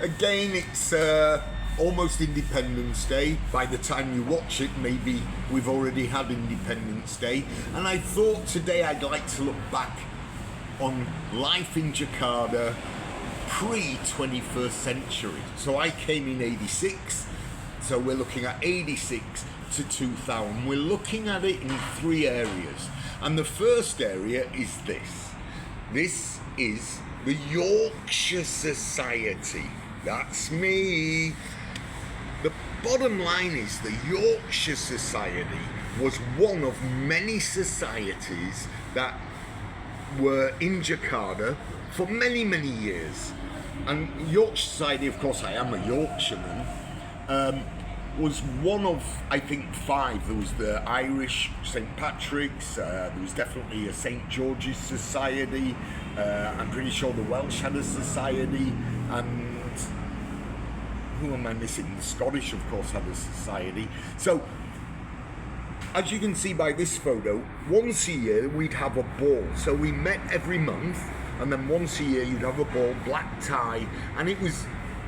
Again, it's almost Independence Day. By the time you watch it, maybe we've already had Independence Day. And I thought today I'd like to look back on life in Jakarta pre-21st century. So I came in 86, so we're looking at 86 to 2000. We're looking at it in three areas. And the first area is this. This is the Yorkshire Society. That's me. The bottom line is the Yorkshire Society was one of many societies that were in Jakarta for many, many years. And Yorkshire Society, of course I am a Yorkshireman, was one of, I think, five. There was the Irish St. Patrick's, there was definitely a St. George's Society, I'm pretty sure the Welsh had a society, and who am I missing? The Scottish, of course, had a society. So, as you can see by this photo, once a year we'd have a ball. So we met every month, and then once a year you'd have a ball, black tie, and it was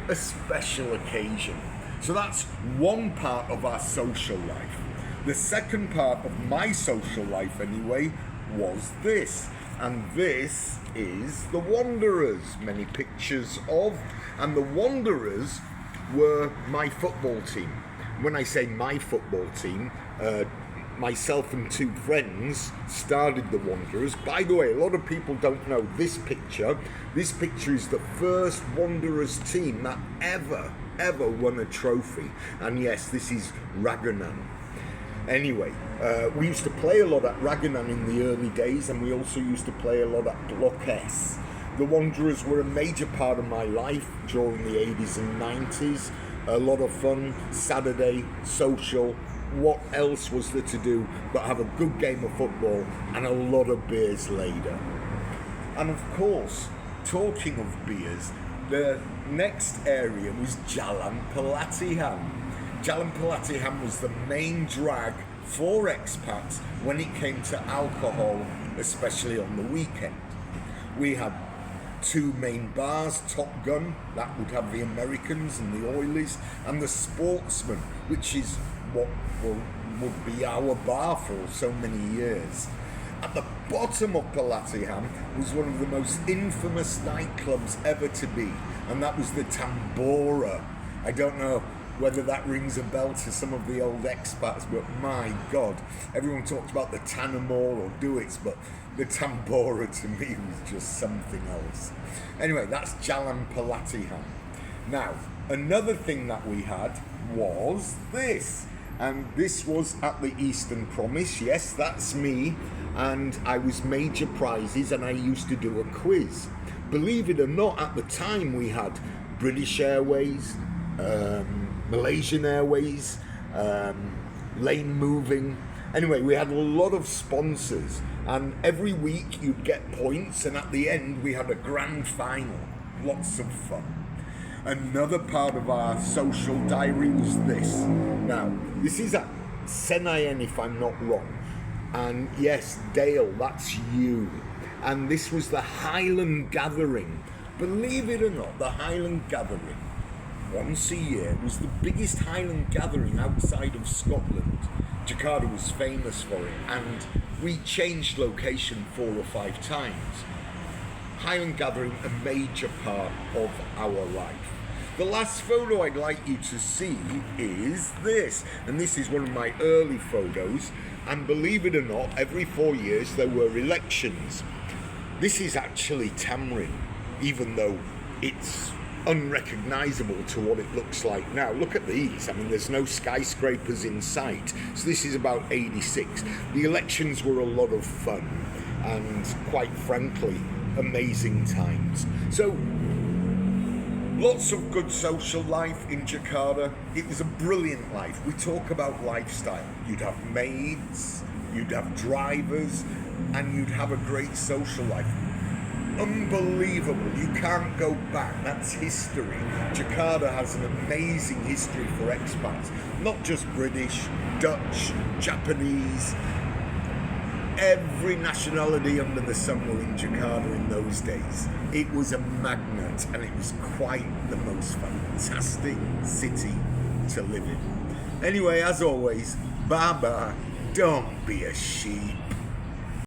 a special occasion. So that's one part of our social life. The second part of my social life, anyway, was this. And this is the Wanderers. Many pictures of. And the Wanderers were my football team. When I say my football team, myself and two friends started the Wanderers. By the way, a lot of people don't know this picture. This picture is the first Wanderers team that ever won a trophy. And yes, this is Raganan. Anyway, we used to play a lot at Raganan in the early days, and we also used to play a lot at Block S. The Wanderers were a major part of my life during the 80s and 90s. A lot of fun, Saturday, social. What else was there to do but have a good game of football and a lot of beers later? And of course, talking of beers, the next area was Jalan Pelatihan. Jalan Pelatihan was the main drag for expats when it came to alcohol, especially on the weekend. We had two main bars, Top Gun, that would have the Americans and the Oilies, and the Sportsman, which is what would be our bar for so many years. At the bottom of Pelatihan was one of the most infamous nightclubs ever to be, and that was the Tambora. I don't know whether that rings a bell to some of the old expats, but my God, everyone talked about the Tanamore or Duets, but the Tambora to me was just something else. Anyway, that's Jalan Pelatihan. Now, another thing that we had was this. And this was at the Eastern Promise. Yes, that's me. And I was major prizes, and I used to do a quiz. Believe it or not, at the time we had British Airways, Malaysian Airways, Lane Moving. Anyway, we had a lot of sponsors, and every week you'd get points, and at the end we had a grand final. Lots of fun. Another part of our social diary was this. Now, this is at Senayan, if I'm not wrong. And yes, Dale, that's you. And this was the Highland Gathering. Believe it or not, the Highland Gathering, once a year, was the biggest Highland Gathering outside of Scotland. Jakarta was famous for it, and we changed location 4 or 5 times. Highland Gathering, a major part of our life. The last photo I'd like you to see is this, and this is one of my early photos, and believe it or not, every 4 years there were elections. This is actually Tamrin, even though it's unrecognisable to what it looks like now. Look at these. I mean, there's no skyscrapers in sight. So this is about 86. The elections were a lot of fun and, quite frankly, amazing times. So, lots of good social life in Jakarta. It was a brilliant life. We talk about lifestyle. You'd have maids, you'd have drivers, and you'd have a great social life. Unbelievable. You can't go back. That's history. Jakarta has an amazing history for expats. Not just British, Dutch, Japanese. Every nationality under the sun were in Jakarta in those days. It was a magnet. went, and it was quite the most fantastic city to live in. Anyway, as always, bye bye, don't be a sheep.